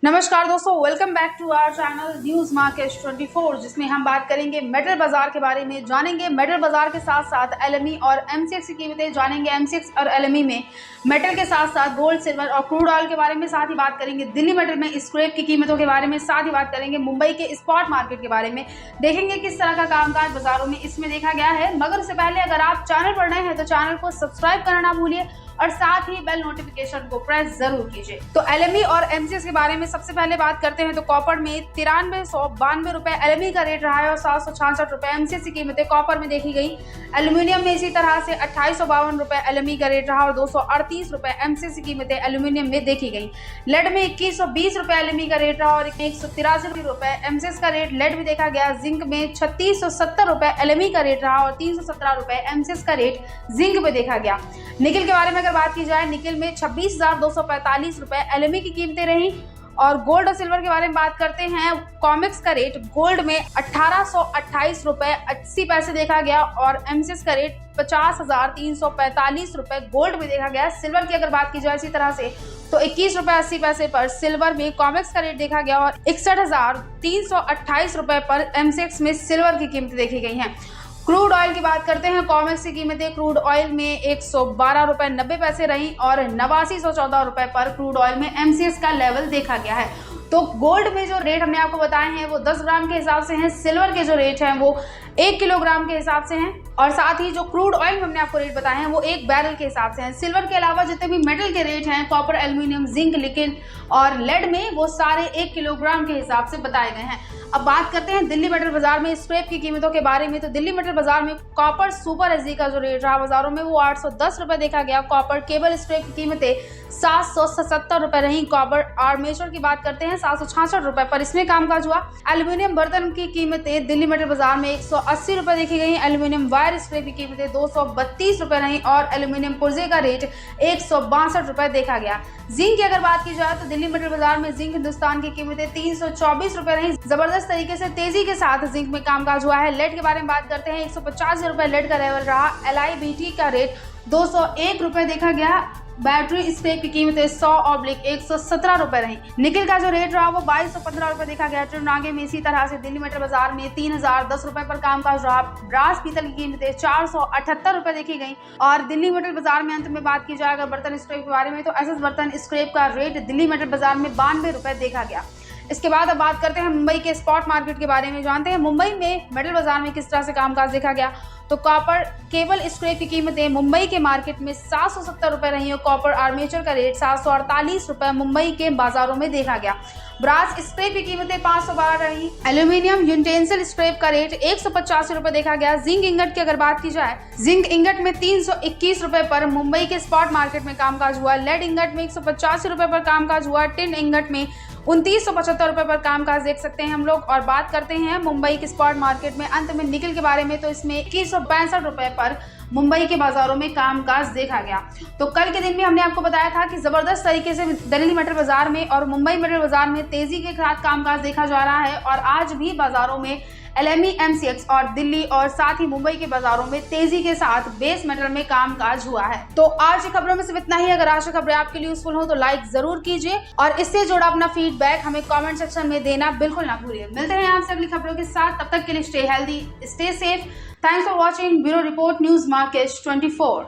नमस्कार दोस्तों, welcome back to our channel news market 24, जिसमें हम बात करेंगे मेटल बाजार के बारे में। जानेंगे मेटल बाजार के साथ साथ एलएमई और एमसीएक्स की कीमतें जानेंगे। एमसीएक्स और एलएमई में मेटल के साथ साथ गोल्ड, सिल्वर और क्रूड ऑयल के बारे में, साथ ही बात करेंगे दिल्ली मेटल में स्क्रैप की कीमतों के बारे में, साथ ही बात करेंगे मुंबई के स्पॉट मार्केट के बारे में। देखेंगे किस तरह का कामकाज बाजारों में इसमें देखा गया है। मगर उससे पहले अगर आप चैनल पर नए हैं तो चैनल को सब्सक्राइब करना ना भूलिए और साथ ही बेल नोटिफिकेशन को प्रेस जरूर कीजिए। तो एलएमई और एमसीएक्स के बारे में सबसे पहले बात करते हैं तो कॉपर में 9392 रुपए एलएमई का रेट रहा है और 766 रुपए एमसीएक्स की कीमतें कॉपर में देखी गई। एल्यूमिनियम में इसी तरह से 2852 रुपए एलएमई का रेट रहा और 238 रुपए एमसीएक्स की कीमतें एल्यूमिनियम में देखी गई। लेड में 2120 रुपए एलएमई का रेट रहा और 183 रुपए एमसीएक्स का रेट लेड में देखा गया। जिंक में 3670 रुपए एलएमई का रेट रहा और 317 रुपए एमसीएक्स का रेट जिंक में देखा गया। निकल के बारे में अगर बात की जाए, निकल में 26,245 रुपए एलएमई की कीमतें रही। और गोल्ड और सिल्वर के बारे में बात करते हैं, कॉमेक्स का रेट गोल्ड में 1828 रुपए 80 पैसे देखा गया और एमसीएक्स का रेट 50,345 रुपए गोल्ड में देखा गया। सिल्वर की अगर बात की जाए इसी तरह से तो 21 रुपए 80 पैसे पर सिल्वर में कॉमेक्स का रेट देखा गया और 61,328 रुपए पर एमसीएक्स में सिल्वर की कीमतें देखी गई हैं। क्रूड ऑयल की बात करते हैं, कॉमेक्स की कीमतें क्रूड ऑयल में 112 रुपए 90 पैसे रही और 8914 रुपए पर क्रूड ऑयल में एमसीएक्स का लेवल देखा गया है। तो गोल्ड में जो रेट हमने आपको बताए हैं वो 10 ग्राम के हिसाब से हैं। सिल्वर के जो रेट हैं वो 1 किलोग्राम के हिसाब से हैं और साथ ही जो क्रूड ऑयल में हमने आपको रेट बताए हैं वो 1 बैरल के हिसाब से हैं। सिल्वर के अलावा जितने भी मेटल के रेट हैं, कॉपर, एल्यूमिनियम, जिंक, निकेल और लेड में, वो सारे 1 किलोग्राम के हिसाब से बताए गए हैं। अब बात करते हैं दिल्ली मेटल बाजार में स्क्रैप की कीमतों के बारे में। तो दिल्ली मेटल बाजार में कॉपर सुपर एसजी का जो रेट रहा बाजारों में वो 810 रुपए देखा गया। कॉपर केबल स्क्रैप की कीमतें 777 रुपए रही। कॉपर आर्मेचर की बात करते हैं 766 रुपए पर इसमें कामकाज हुआ। एल्यूमिनियम बर्तन की कीमतें दिल्ली मेटल बाजार में 180 रुपए देखी गई। एल्यूमिनियम वायर स्क्रैप की कीमतें 232 रुपए रही और एल्यूमिनियम पुर्जे का रेट 162 रुपए देखा गया। जिंक की अगर बात की जाए तो दिल्ली मेटल बाजार में जिंक हिंदुस्तान की कीमतें 324 रुपए रही। जबरदस्त तरीके से तेजी के साथ जिंक में कामकाज हुआ है। लेड के बारे में बात करते हैं, 150 रुपए लेड का लेवल रहा। LIBT का रेट 201 रुपए देखा गया। बैटरी स्क्रैप की कीमतें 100/117 रुपए रही। निकल का जो रेट रहा वो 2215 रुपए देखा गया। ट्रिनागे में इसी तरह से दिल्ली मेटल बाजार में 3010 रुपए पर कामकाज रहा। ब्रास पीतल की कीमतें 478 रुपए देखी गई। और दिल्ली मेटल बाजार में अंत में बात की जाए अगर बर्तन स्क्रैप के बारे में तो एसएस बर्तन स्क्रैप का रेट दिल्ली मेटल बाजार में 92 रुपए देखा गया। इसके बाद अब बात करते हैं मुंबई के स्पॉट मार्केट के बारे में। जानते हैं मुंबई में मेटल बाजार में किस तरह से कामकाज देखा गया। तो कॉपर केबल स्क्रैप की कीमतें मुंबई के मार्केट में 770 रुपए रही और कॉपर आर्मेचर का रेट 748 रुपए मुंबई के बाजारों में देखा गया। ब्रास स्क्रैप की कीमतें 512 रही। एल्यूमिनियम यूटेंसिल स्क्रैप का रेट 185 रुपए देखा गया। जिंक इंगट की अगर बात की जाए, जिंक इंगट में 321 रुपए पर मुंबई के स्पॉट मार्केट में कामकाज हुआ। लेड इंगट में 185 रुपए पर कामकाज हुआ। टिन इंगट में 2975 रुपए पर कामकाज देख सकते हैं हम लोग। और बात करते हैं मुंबई के स्पॉट मार्केट में अंत में निकल के बारे में तो इसमें 2165 रुपए पर मुंबई के बाजारों में कामकाज देखा गया। तो कल के दिन में हमने आपको बताया था कि जबरदस्त तरीके से दिल्ली मेटल बाजार में और मुंबई मेटल बाजार में तेजी के साथ कामकाज देखा जा रहा है और आज भी बाजारों में एलएमई, एमसीएक्स और दिल्ली और साथ ही मुंबई के बाजारों में तेजी के साथ बेस मेटल में कामकाज हुआ है। तो आज की खबरों में सिर्फ इतना ही। अगर आज की खबरें आपके लिए यूजफुल हो तो लाइक जरूर कीजिए और इससे जुड़ा अपना फीडबैक हमें कमेंट सेक्शन में देना बिल्कुल ना भूलिए। मिलते हैं आपसे अगली खबरों के साथ, तब तक के लिए stay healthy, stay safe. Thanks for watching bureau report news market 24।